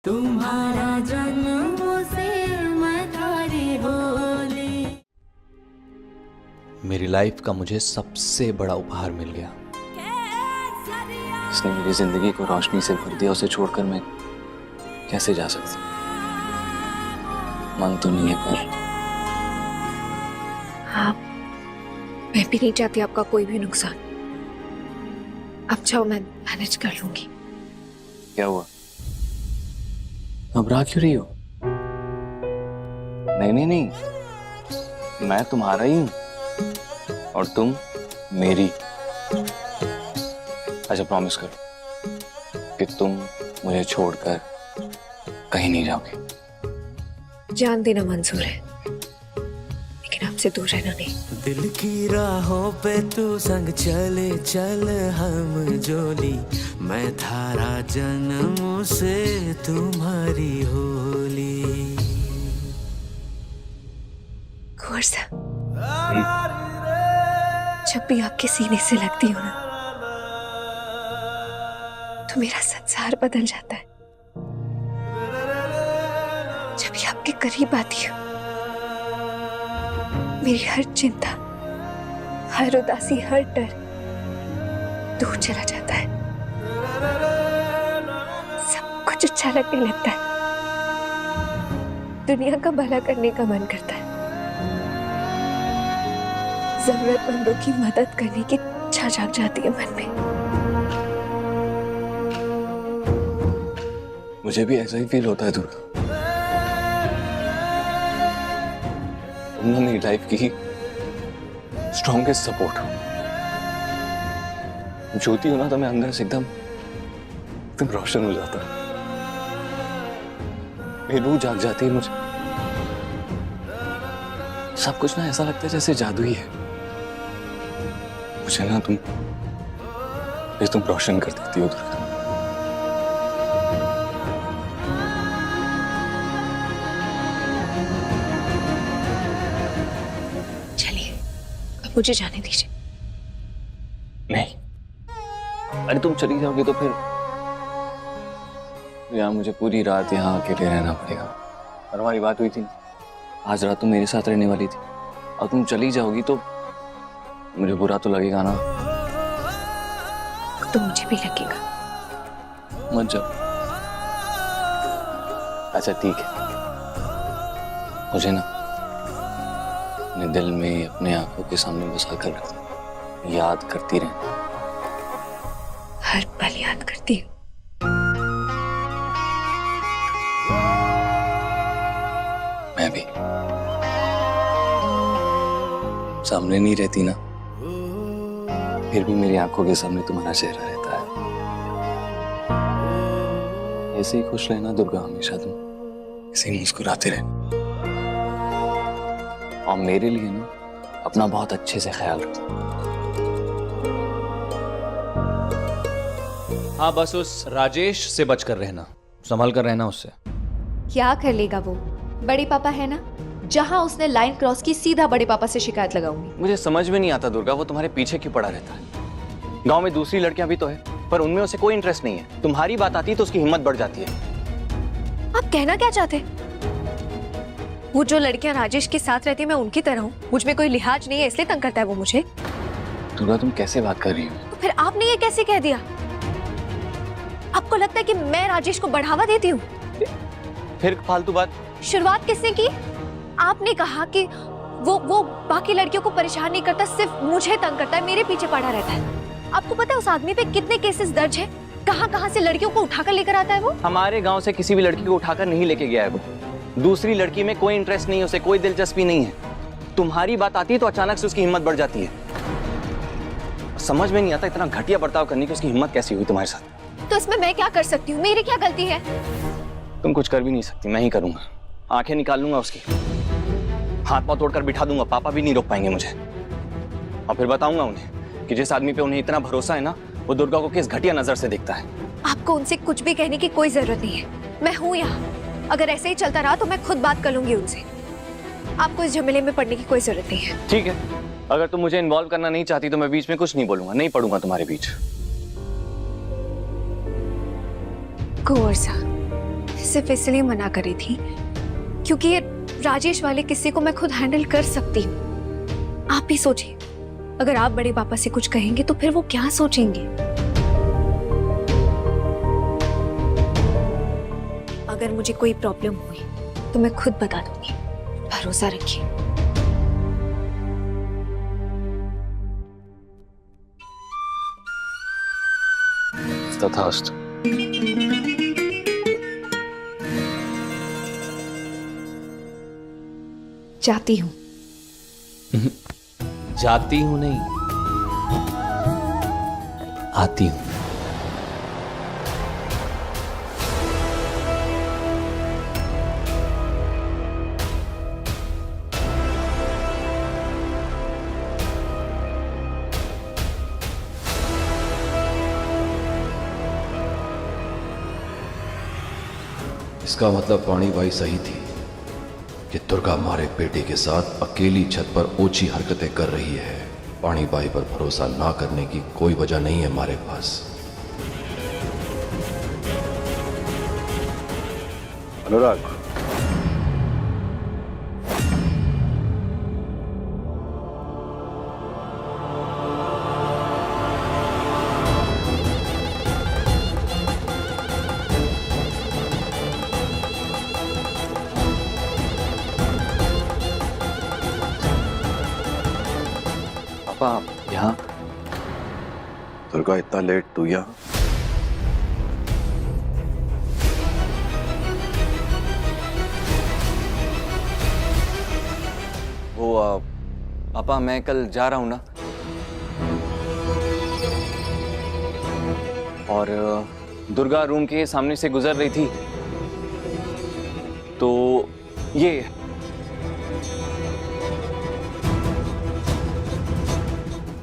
तुम्हारा जन्म से मैं थारी होली। मेरी लाइफ का मुझे सबसे बड़ा उपहार मिल गया। इसने मेरी जिंदगी को रोशनी से भर दिया। उसे छोड़कर मैं कैसे जा सकती? मन तो नहीं है पर आप, मैं भी नहीं चाहती आपका कोई भी नुकसान। अब जाओ, मैं मैनेज कर लूंगी। क्या हुआ? घबरा क्यों रही हो? नहीं नहीं नहीं, मैं तुम्हारा ही हूं और तुम मेरी। अच्छा प्रॉमिस करो कि तुम मुझे छोड़कर कहीं नहीं जाओगी। जान देना मंजूर है, लेकिन आपसे दूर रहना नहीं। दिल की राहों पे तू संग चले चल हम जोली, मैं थारा जन्म से तुम्हारी होली। कुंवर साहब, जब भी आपके सीने से लगती हो ना, तो मेरा संसार बदल जाता है। जब भी आपके करीब आती हो, मेरी हर चिंता, हर उदासी, हर डर दूर चला जाता है। सब कुछ अच्छा लगने लगता है। दुनिया का भला करने का मन करता है। जरूरतमंदों की मदद करने की इच्छा जाग जाती है मन में। मुझे भी ऐसा ही फील होता है दुर्गा। तुम ना मेरी लाइफ की स्ट्रॉन्गेस्ट सपोर्ट हो। ज्योति हो ना तो मैं अंदर से एकदम रोशन हो जाता। मेरी रूह जाग जाती है। मुझे सब कुछ ना ऐसा लगता है जैसे जादू ही है। मुझे ना तुम रोशन कर देती हो दुर्गा। चलिए, अब मुझे जाने दीजिए। नहीं, अरे तुम चली जाओगी तो फिर यार मुझे पूरी रात यहाँ अकेले रहना पड़ेगा। और हमारी बात हुई थी, आज रात तुम मेरे साथ रहने वाली थी, और तुम चली जाओगी तो मुझे बुरा तो लगेगा ना। तो मुझे भी लगेगा। मत जाओ। अच्छा ठीक है, मुझे ना अपने दिल में, अपने आंखों के सामने बसा कर रखना, याद करती रहना। हर पल याद करती हूँ। मैं भी। सामने नहीं रहती ना, फिर भी मेरी आंखों के सामने तुम्हारा चेहरा रहता है। ऐसे ही खुश रहना दुर्गा, हमेशा तुम ऐसे ही मुस्कुराते रहना। और मेरे लिए ना अपना बहुत अच्छे से ख्याल रखो। हाँ, बस उस राजेश से बचकर रहना, संभल कर रहना उससे। क्या कर लेगा वो? बड़े पापा है ना, जहां उसने लाइन क्रॉस की सीधा बड़े पापा से शिकायत लगाऊंगी। मुझे समझ में नहीं आता दुर्गा, वो तुम्हारे पीछे क्यों पड़ा रहता है? गांव में दूसरी लड़कियां भी तो है, पर उनमें उसे कोई इंटरेस्ट नहीं है। तुम्हारी बात आती है तो उसकी हिम्मत बढ़ जाती है। आप कहना क्या चाहते? वो जो लड़कियां राजेश के साथ रहती है, मैं उनकी तरह हूँ? मुझ में कोई लिहाज नहीं है, इसलिए तंग करता है वो मुझे। दुर्गा तुम कैसे बात कर रही हो? तो फिर आपने ये कैसे कह दिया? आपको लगता है कि मैं राजेश को बढ़ावा देती हूँ? फिर फालतू बात। शुरुआत किसने की? आपने कहा कि वो बाकी लड़कियों को परेशान नहीं करता, सिर्फ मुझे तंग करता है, मेरे पीछे पड़ा रहता है। आपको पता है उस आदमी पे कितने केसेस दर्ज है? कहां से लड़कियों को उठाकर लेकर आता है वो? हमारे गांव से किसी भी लड़की को उठाकर नहीं लेके गया है वो। दूसरी लड़की में कोई इंटरेस्ट नहीं है, उसे कोई दिलचस्पी नहीं है। तुम्हारी बात आती है तो अचानक से उसकी हिम्मत बढ़ जाती है। समझ में नहीं आता इतना घटिया बर्ताव करने की उसकी हिम्मत कैसी हुई तुम्हारे साथ। तो इसमें मैं क्या कर सकती हूँ? मेरी क्या गलती है? तुम कुछ कर भी नहीं सकती, मैं ही करूंगा। आंखें निकाल लूंगा उसकी, हाथ पांव तोड़कर बिठा दूंगा, पापा भी नहीं रोक पाएंगे मुझे। और फिर बताऊंगा उन्हें कि जिस आदमी पे उन्हें इतना भरोसा है ना, वो दुर्गा को किस घटिया नजर से देखता है। आपको उनसे कुछ भी कहने की कोई जरूरत नहीं है। मैं हूँ यहाँ। अगर ऐसे ही चलता रहा तो मैं खुद बात कर लूंगी उनसे। आपको इस झमेले में पड़ने की कोई जरूरत नहीं है। ठीक है, अगर तुम मुझे इन्वॉल्व करना नहीं चाहती तो मैं बीच में कुछ नहीं बोलूंगा, नहीं पढ़ूंगा तुम्हारे बीच। कुंवर साहब, सिर्फ इसलिए मना करी थी क्योंकि ये राजेश वाले किस्से को मैं खुद हैंडल कर सकती हूँ। आप भी सोचिए, अगर आप बड़े पापा से कुछ कहेंगे तो फिर वो क्या सोचेंगे? अगर मुझे कोई प्रॉब्लम हुई तो मैं खुद बता दूंगी, भरोसा रखिए। तथास्तु। जाती हूँ। जाती हूं नहीं, आती हूं। इसका मतलब पानी बाई सही थी कि दुर्गा हमारे बेटे के साथ अकेली छत पर ओछी हरकतें कर रही है। पानी बाई पर भरोसा ना करने की कोई वजह नहीं है हमारे पास। अनुराग, पापा आप यहाँ? दुर्गा इतना लेट तू यहाँ? वो पापा मैं कल जा रहा हूँ ना, और दुर्गा रूम के सामने से गुजर रही थी तो ये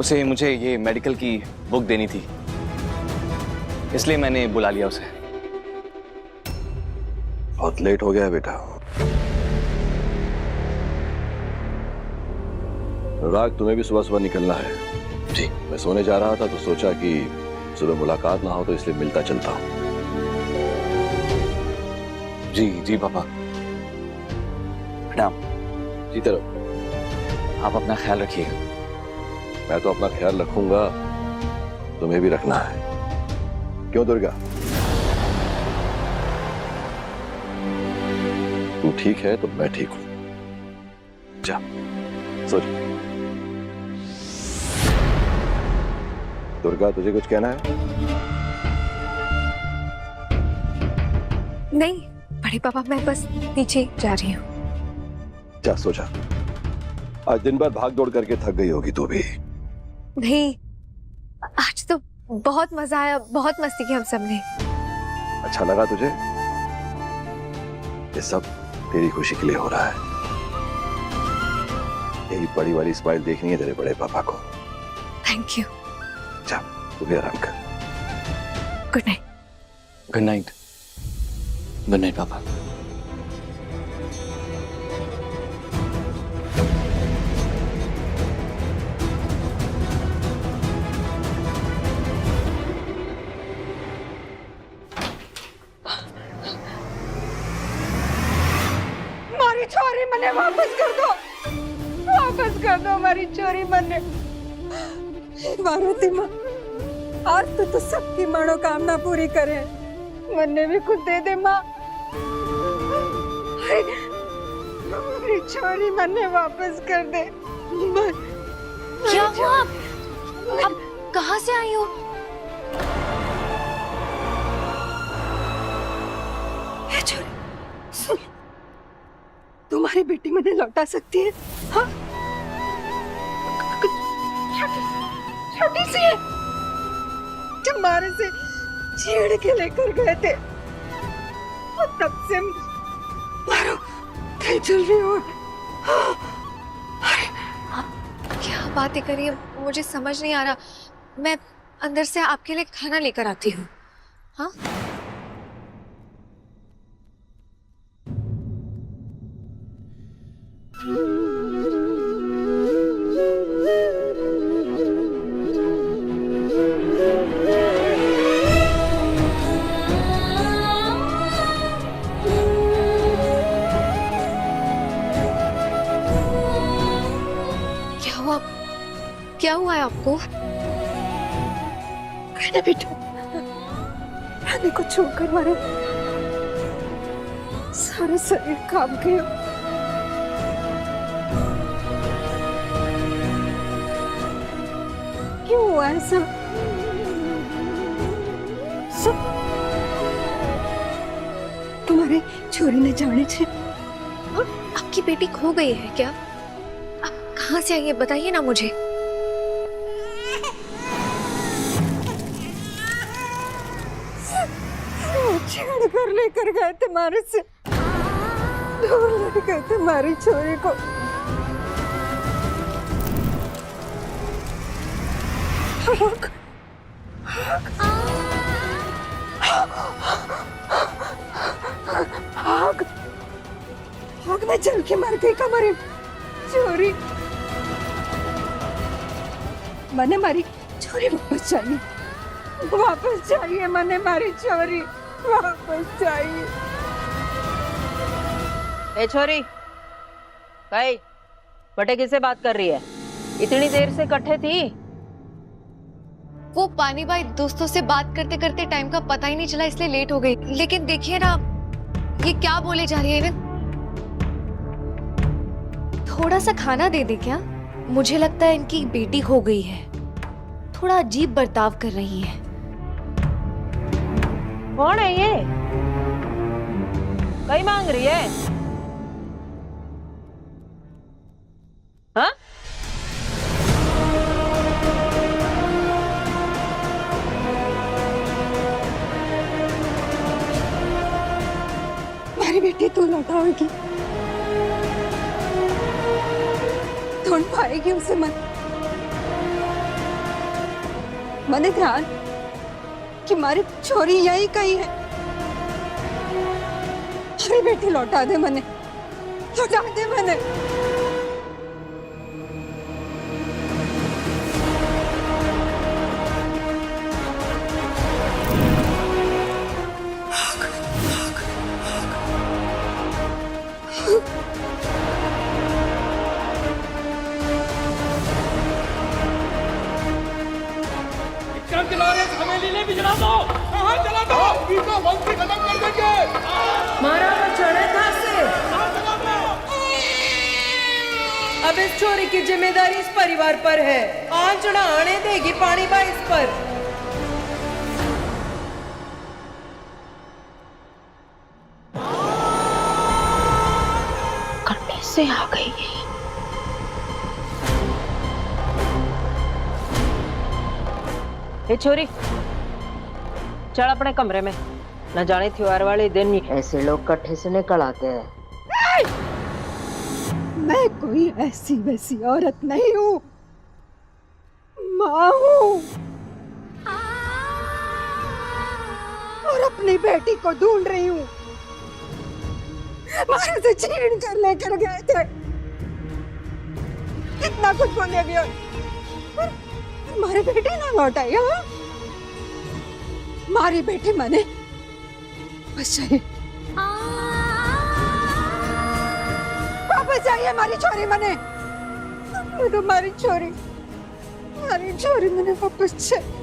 उसे मुझे ये मेडिकल की बुक देनी थी, इसलिए मैंने बुला लिया उसे। बहुत लेट हो गया है बेटा। अनुराग, तुम्हें भी सुबह सुबह निकलना है। जी। मैं सोने जा रहा था तो सोचा कि सुबह मुलाकात ना हो तो इसलिए मिलता चलता हूँ। जी जी पापा, प्रणाम। जीते रहो। आप अपना ख्याल रखिएगा। मैं तो अपना ख्याल रखूंगा, तुम्हें भी रखना है। क्यों दुर्गा? तू ठीक है तो मैं ठीक हूं। जा सो जा। दुर्गा, तुझे कुछ कहना है? नहीं बड़े पापा, मैं बस नीचे जा रही हूँ। जा सो जा। आज दिन भर भाग दौड़ करके थक गई होगी तू भी। नहीं, आज तो बहुत मजा आया, बहुत मस्ती की हम सबने। अच्छा लगा तुझे? ये सब तेरी खुशी के लिए हो रहा है। यही बड़ी वाली स्माइल देखनी है तेरे बड़े पापा को। Thank you. जा तू भी आराम कर। Good night. Good night. Good night पापा। हमारी चोरी मने वापस कर दो, वापस कर दो हमारी चोरी मने। पार्वती माँ, आज तो सबकी मनोकामना पूरी करे। मन्ने भी खुद दे दे माँ। हमारी चोरी मन्ने वापस कर दे। क्या हुआ? आप कहाँ से आई हो? ये चोरी सुन, तुम्हारी बेटी मैंने लौटा सकती है? हाँ, छोटी सी है, जब मारे से छेड़ के लेकर गए थे और तब से मारो कहीं चल रही हो। क्या बातें कर रही है, मुझे समझ नहीं आ रहा। मैं अंदर से आपके लिए खाना लेकर आती हूँ। हाँ क्या हुआ है आपको? कहना बेटा, रानी को छोड़कर मारे सारे शरीर काम गया। क्यों हुआ ऐसा? सब तुम्हारे छोरी ने जाने थे। आपकी बेटी खो गई है क्या? आप कहाँ से आई है बताइए ना मुझे। छेड़ कर लेकर गए थे मारे से, दूर ले गए थे हमारी छोरी को। आग आग में जल के मर गई हमारी छोरी। मैंने मारी छोरी वापस चाहिए, वापस चाहिए। मैंने मारी छोरी वापस चाहिए। ए छोरी, कई बटे किससे बात कर रही है? इतनी देर से इकट्ठे थी? वो पानी बाई दोस्तों से बात करते करते टाइम का पता ही नहीं चला, इसलिए लेट हो गई। लेकिन देखिए ना, ये क्या बोले जा रही है इन्हें। थोड़ा सा खाना दे दे क्या? मुझे लगता है इनकी बेटी खो गई है, थोड़ा अजीब बर्ताव कर रही है। कौन है ये? कई मांग रही है? हाँ? मेरी बेटी तू लौटाएगी, ढूंढ पाएगी उसे। मैंने ध्यान कि हमारी छोरी यही कहीं है। मेरी बेटी लौटा दे, मैंने लौटा दे। मैंने मारा वो चढ़े था से। अब इस छोरी की जिम्मेदारी इस परिवार पर है। आंचना आने देगी पानी बा इस पर। करने से आ गई। ए छोरी, चल अपने कमरे में। न जाने त्योहार वाले दिन ऐसे लोग कट्ठे से निकल आते हैं। मैं कोई ऐसी वैसी औरत नहीं हूँ, माँ हूँ, और अपनी बेटी को ढूंढ रही हूँ। मारे से छीन कर लेकर गए थे, इतना कुछ बोले भी, और हमारी बेटी ना लौट आई। हाँ, हमारी बेटी मैंने वापस चाहिए, वापस चाहिए हमारी छोरी। मैंने हमारी छोरी मैंने वापस चाहिए।